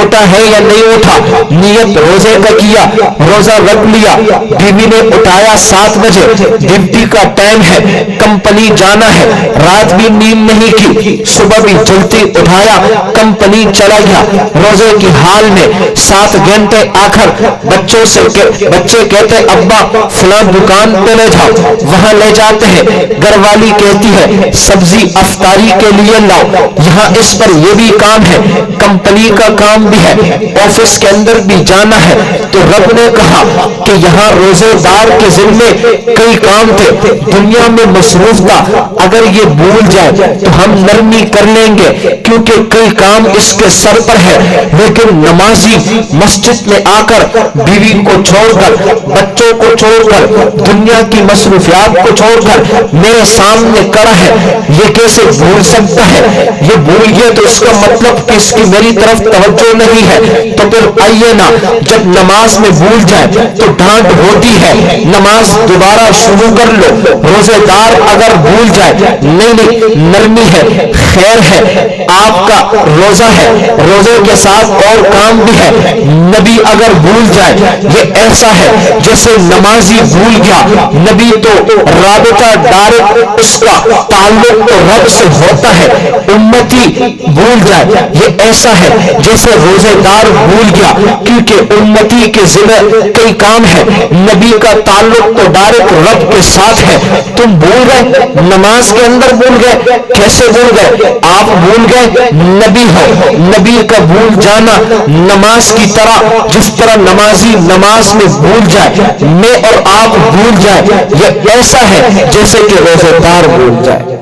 اٹھا ہے یا نہیں اٹھا، نیت روزے کا کیا، روزہ رکھ لیا، بیوی نے اٹھایا 7 بجے، ڈیوٹی کا ٹائم ہے، کمپنی جانا ہے، رات بھی نیند نہیں کی، صبح بھی جلدی اٹھایا، کمپنی چلا گیا، روزے کی حال میں 7 گھنٹے آخر بچے کہتے ابا فلاں دکان پہ لے جاؤ، وہاں لے جاتے ہیں، گھر والی کہتی ہے سبزی افطاری کے لیے لاؤ، یہاں اس پر یہ بھی کام ہے، کمپنی کا کام بھی ہے، آفس کے اندر بھی جانا ہے، تو رب نے کہا کہ یہاں روزے دار کے ذمے کئی کام تھے، دنیا میں مصروف تھا، اگر یہ بھول جائے تو ہم نرمی کر لیں گے کیونکہ کئی کام اس کے سر پر ہے، لیکن نمازی مسجد میں آ کر بیوی کو چھوڑ کر، بچوں کو چھوڑ کر، دنیا کی مصروفیات کو چھوڑ کر میرے سامنے کڑا ہے، یہ کیسے بھول سکتا ہے؟ یہ بھول گیا تو اس کا مطلب کہ اس کی میری طرف توجہ نہیں ہے۔ تو پھر آئیے نا، جب نماز میں بھول جائے تو ڈانٹ ہوتی ہے، نماز دوبارہ شروع کر لو۔ روزے دار اگر بھول جائے، نہیں نرمی ہے، خیر ہے، آپ کا روزہ ہے، روزے کے ساتھ اور کام بھی ہے، نبی اگر بھول جائے یہ ایسا ہے جیسے نمازی بھول گیا، نبی تو رابطہ ڈائریکٹ اس کا تعلق تو رب سے ہوتا ہے، امتی بھول جائے یہ ایسا ہے جیسے روزے دار بھول گیا، کیونکہ امتی کے ذمہ کئی کام ہے، نبی کا تعلق تو ڈائریکٹ رب کے ساتھ ہے۔ تم بھول گئے، نماز کے اندر بھول گئے، کیسے بھول گئے؟ آپ بھول گئے، نبی ہو، نبی کا بھول جانا نماز کی طرح، جس طرح نمازی نماز میں بھول جائے، میں اور آپ بھول جائے، یہ ایسا ہے جیسے کہ روزے دار بھول جائے۔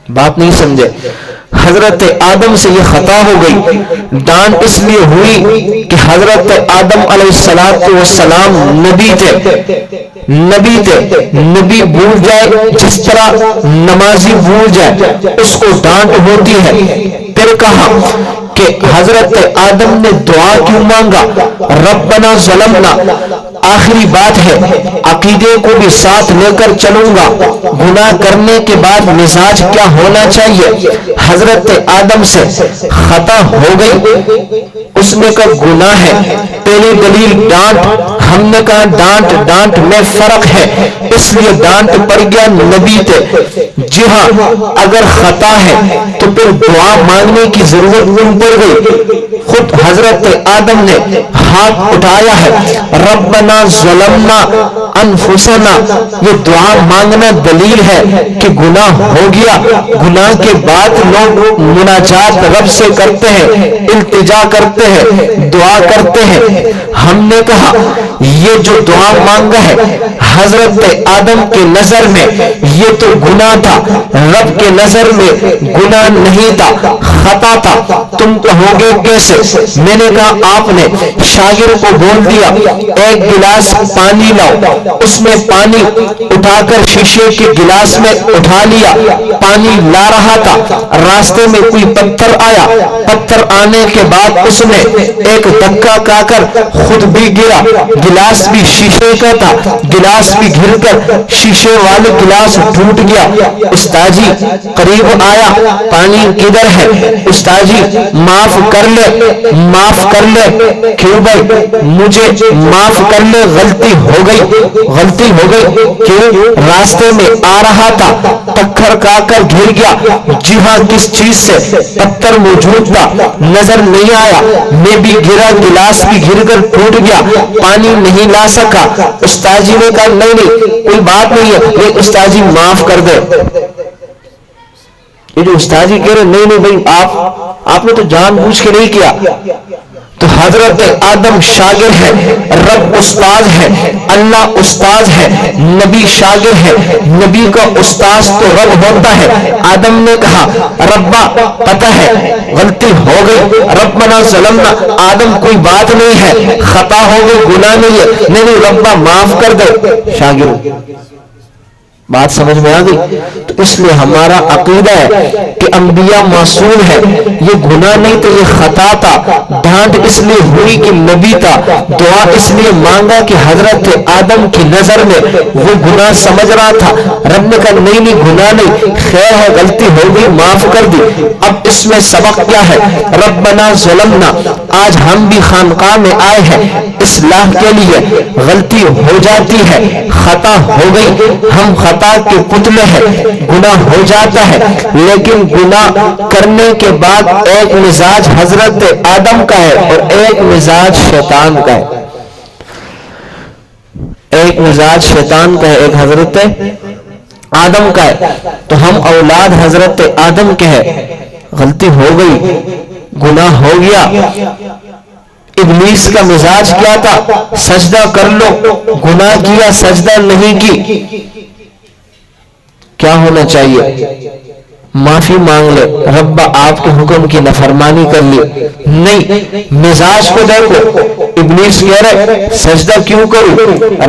بات نہیں سمجھے؟ حضرت آدم سے یہ خطا ہو گئی، ڈانٹ اس لیے ہوئی کہ حضرت آدم علیہ السلام نبی تھے، نبی بھول جائے جس طرح نمازی بھول جائے اس کو ڈانٹ ہوتی ہے۔ پھر کہا کہ حضرت آدم نے دعا کیوں مانگا؟ ربنا ظلمنا، آخری بات ہے، عقیدے کو بھی ساتھ لے کر چلوں گا، گناہ کرنے کے بعد مزاج کیا ہونا چاہیے؟ حضرت آدم سے خطا ہو گئی، اس نے کہا گناہ ہے، پہلی دلیل ڈانٹ، ہم نے کہا ڈانٹ میں فرق ہے، اس لیے ڈانٹ پڑ گیا، نبی تھے۔ جی ہاں، اگر خطا ہے تو پھر دعا مانگنے کی ضرورت نہیں پڑ گئی، خود حضرت آدم نے ہاتھ اٹھایا ہے، ربنا ظلمنا انفسنا، یہ دعا مانگنا دلیل ہے کہ گناہ ہو گیا، گناہ کے بعد لوگ مناجات رب سے کرتے ہیں، التجا کرتے ہیں، دعا کرتے ہیں۔ ہم نے کہا یہ جو دعا مانگا ہے حضرت آدم کے نظر میں یہ تو گناہ تھا، رب کے نظر میں گناہ نہیں تھا، خطا تھا، تم کہو گے کیسے؟ میں نے کہا آپ نے شاگرد کو بول دیا ایک گلاس پانی لاؤ، اس میں پانی اٹھا کر شیشے کے گلاس میں اٹھا لیا، پانی لا رہا تھا، راستے میں کوئی پتھر آیا، پتھر آنے کے بعد اس نے ایک دھکا کھا کر خود بھی گرا، گلاس بھی شیشے کا تھا، گلاس بھی گر کر شیشے والے گلاس ٹوٹ گیا۔ استاد جی قریب آیا، پانی کدھر ہے؟ استاد جی معاف کر لے، کیوں بھائی؟ مجھے معاف کر لے، غلطی ہو گئی، کیوں؟ راستے میں آ رہا تھا، پتھر کھا کر گر گیا۔ جی ہاں، کس چیز سے؟ پتھر موجود تھا، نظر نہیں آیا، میں بھی گرا، گلاس بھی گر کر ٹوٹ گیا، پانی نہیں لا سکا۔ استاد جی نے کہا نہیں کوئی بات نہیں ہے، یہ استاد جی معاف کر دے۔ یہ جو استاد جی کہہ رہے نہیں بھائی آپ نے تو جان بوجھ کے نہیں کیا۔ تو حضرت آدم شاگرد ہے، رب استاد ہے، اللہ استاد ہے، نبی شاگرد ہے، نبی کا استاد تو رب ہوتا ہے۔ آدم نے کہا ربا پتہ ہے غلطی ہو گئی، ربنا ظلمنا، آدم کوئی بات نہیں ہے، خطا ہو گئی، گناہ نہیں ہے، نہیں ربا معاف کر دے۔ شاگرد بات سمجھ میں آ گئی؟ تو اس لیے ہمارا عقیدہ ہے کہ انبیاء معصوم ہے، یہ گناہ نہیں تو یہ خطا تھا، ڈانٹ اس لیے ہوئی کہ نبی تھا، دعا اس لیے مانگا کہ حضرت آدم کی نظر میں وہ گناہ سمجھ رہا تھا، رب نے کہا نہیں گناہ نہیں، خیر ہے غلطی ہو گئی معاف کر دی۔ اب اس میں سبق کیا ہے؟ ربنا ظلمنا، آج ہم بھی خانقاہ میں آئے ہیں اصلاح کے لیے، غلطی ہو جاتی ہے، خطا ہو گئی، ہم خطا کے پتلے ہیں، گناہ ہو جاتا ہے، لیکن گناہ کرنے کے بعد ایک مزاج حضرت آدم کا ہے اور ایک مزاج شیطان کا ہے، ایک مزاج شیطان کا ہے، ایک حضرت آدم کا ہے۔ تو ہم اولاد حضرت آدم کے ہیں، غلطی ہو گئی، گناہ ہو گیا، ابلیس کا مزاج کیا تھا؟ سجدہ کر لو، گناہ کیا سجدہ نہیں کی، کیا ہونا چاہیے؟ معافی مانگ لے، ربا آپ کے حکم کی نافرمانی کر لی، نہیں، مزاج کو دیکھو، ابلیس کہہ رہے سجدہ کیوں کروں،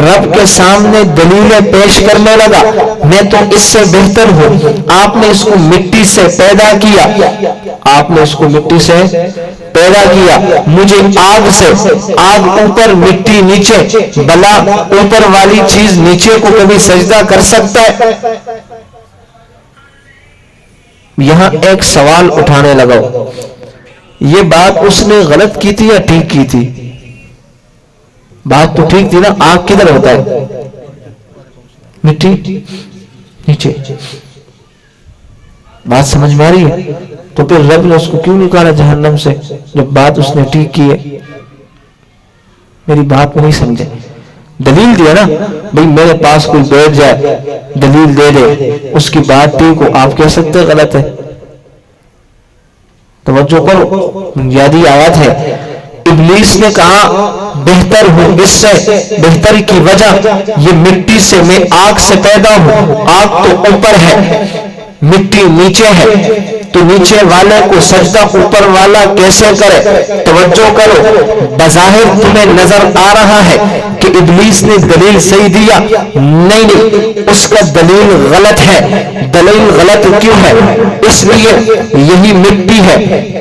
رب کے سامنے دلیلیں پیش کرنے لگا، میں تو اس سے بہتر ہوں، آپ نے اس کو مٹی سے پیدا کیا، آپ نے اس کو مٹی سے پیدا کیا، مجھے آگ سے، آگ اوپر مٹی نیچے، بلا اوپر والی چیز نیچے کو کبھی سجدہ کر سکتا ہے؟ یہاں ایک سوال اٹھانے لگا، یہ بات اس نے غلط کی تھی یا ٹھیک کی تھی؟ بات تو ٹھیک تھی نا، آگ کدھر ہوتا ہے؟ مٹی نیچے، بات سمجھ میں آ رہی ہے؟ تو پھر رب نے اس کو کیوں نکالا جہنم سے جب بات اس نے ٹھیک کی ہے؟ میری بات میں نہیں سمجھے، دلیل دیا نا بھئی میرے پاس کوئی بیٹھ جائے دلیل دے دے اس کی بات ٹھیک ہو، آپ کہہ سکتے غلط ہے؟ توجہ کرو، بنیادی آیت ہے، ابلیس نے کہا بہتر ہوں، اس سے بہتر کی وجہ یہ مٹی سے، میں آگ سے پیدا ہوں، آگ تو اوپر ہے، مٹی نیچے ہے، تو نیچے والے کو سجدہ اوپر والا کیسے کرے؟ توجہ کرو، بظاہر تمہیں نظر آ رہا ہے کہ ابلیس نے دلیل صحیح دیا، نہیں، اس کا دلیل غلط ہے۔ دلیل غلط کیوں ہے؟ اس لیے یہی مٹی ہے،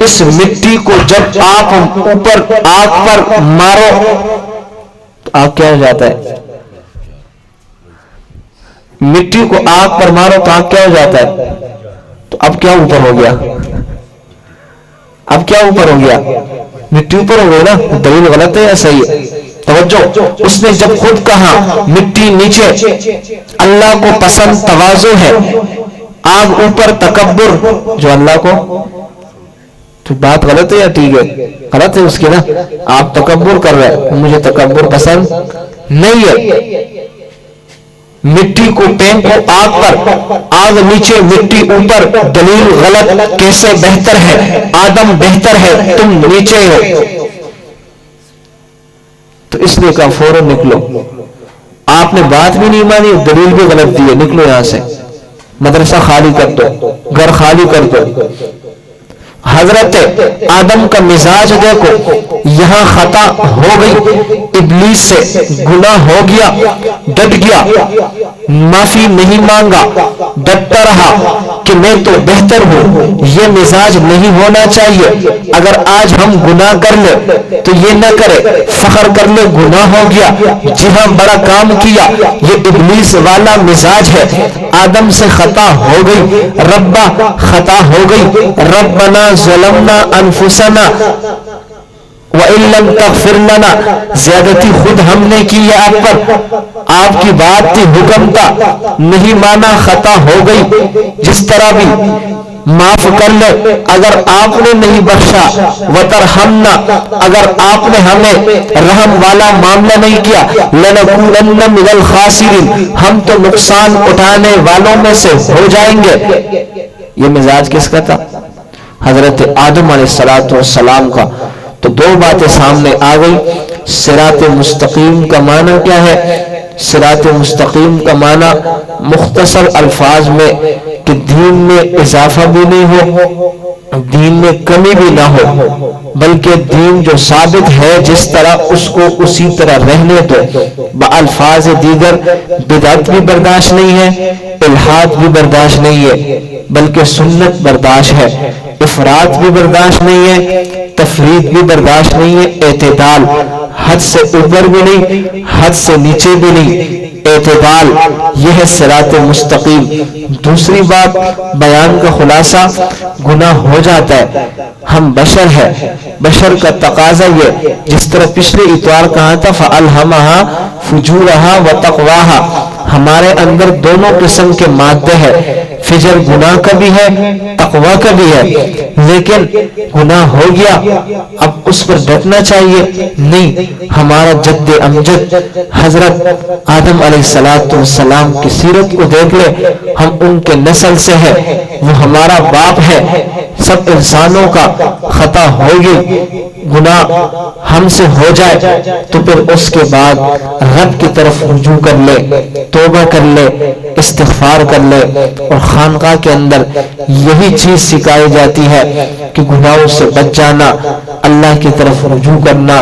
اس مٹی کو جب آپ اوپر آگ پر مارو تو آگ کیا ہو جاتا ہے؟ مٹی کو آگ پر مارو تو آگ کیا ہو جاتا ہے؟ تو اب کیا اوپر ہو گیا؟ اب کیا اوپر ہو گیا؟ مٹی اوپر ہو گئی نا، دلیل غلط ہے یا صحیح ہے؟ توجہ، اس نے جب خود کہا مٹی نیچے، اللہ کو پسند تواضع ہے، آگ اوپر تکبر، جو اللہ کو، تو بات غلط ہے یا ٹھیک ہے؟ غلط ہے اس کی نا، آپ تکبر کر رہے، مجھے تکبر پسند نہیں ہے۔ مٹی کو پھینکو آگ پر، آگ نیچے مٹی اوپر، دلیل غلط، کیسے بہتر ہے؟ آدم بہتر ہے، تم نیچے ہو، تو اس لیے کہا فوراً نکلو۔ آپ نے بات بھی نہیں مانی، دلیل بھی غلط دی ہے، نکلو یہاں سے، مدرسہ خالی کر دو، گھر خالی کر دو۔ حضرت آدم کا مزاج دیکھو، یہاں خطا ہو گئی، ابلیس سے گناہ ہو گیا، ڈٹ گیا، معافی نہیں مانگا، ڈٹتا رہا کہ میں تو بہتر ہوں، یہ مزاج نہیں ہونا چاہیے۔ اگر آج ہم گناہ کر لیں تو یہ نہ کرے، فخر کر لے گناہ ہو گیا، جی ہاں بڑا کام کیا، یہ ابلیس والا مزاج ہے۔ آدم سے خطا ہو گئی، ربا خطا ہو گئی، ربنا ظلمنا انفسنا وَإِن لَّمْ تَغْفِرْ لَنَا، زیادتی خود ہم نے کی ہے آپ پر، آپ کی بات تھی، حکم تھا، نہیں مانا، خطا ہو گئی، جس طرح بھی معاف کر لے، اگر آپ نے نہیں بخشا، وَتَرْحَمْنَا، اگر آپ نے ہمیں رحم والا معاملہ نہیں کیا، لَنَكُونَنَّ مِنَ الْخَاسِرِينَ، ہم تو نقصان اٹھانے والوں میں سے ہو جائیں گے۔ یہ مزاج کس کا تھا؟ حضرت آدم علیہ السلام کا۔ تو دو باتیں سامنے آ گئی، صراط مستقیم کا معنی کیا ہے؟ صراط مستقیم کا معنی مختصر الفاظ میں کہ دین میں اضافہ بھی نہیں ہو، دین میں کمی بھی نہ ہو، بلکہ دین جو ثابت ہے جس طرح اس کو اسی طرح رہنے دو۔ بالفاظ دیگر بدعت بھی برداشت نہیں ہے، الحاد بھی برداشت نہیں ہے بلکہ سنت برداشت ہے، افراط بھی برداشت نہیں ہے، تفرید بھی برداشت نہیں ہے، اعتدال، حد سے اوپر بھی نہیں حد سے نیچے بھی نہیں، اعتدال، یہ ہے صراط مستقیم۔ دوسری بات بیان کا خلاصہ، گناہ ہو جاتا ہے، ہم بشر ہے، بشر کا تقاضا یہ، جس طرح پچھلے اتوار کہا تھا فَأَلْهَمَهَا فُجُورَهَا وَتَقْوَاهَا، ہمارے اندر دونوں قسم کے مادے ہیں، فجر گناہ کا بھی ہے، تقویٰ کا بھی ہے، لیکن گناہ ہو گیا اب اس پر ڈٹنا چاہیے نہیں۔ ہمارا جد امجد حضرت آدم علیہ السلام کی سیرت کو دیکھ لے، ہم ان کے نسل سے ہے، وہ ہمارا باپ ہے، سب انسانوں کا خطا ہوگی، گناہ ہم سے ہو جائے تو پھر اس کے بعد رب کی طرف رجوع کر لے، توبہ کر لے، استغفار کر لے۔ اور خانقاہ کے اندر یہی چیز سکھائی جاتی ہے کہ گناہوں سے بچ جانا، اللہ کی طرف رجوع کرنا،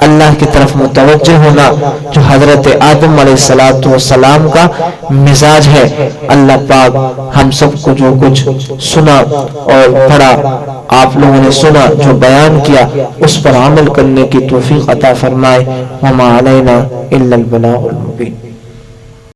اللہ کی طرف متوجہ ہونا، جو حضرت آدم علیہ السلام کا مزاج ہے۔ اللہ پاک ہم سب کو جو کچھ سنا اور پڑھا، آپ لوگوں نے سنا، جو بیان کیا، اس پر عمل کرنے کی توفیق عطا فرمائے۔ وما علینا الا البلاغ المبین۔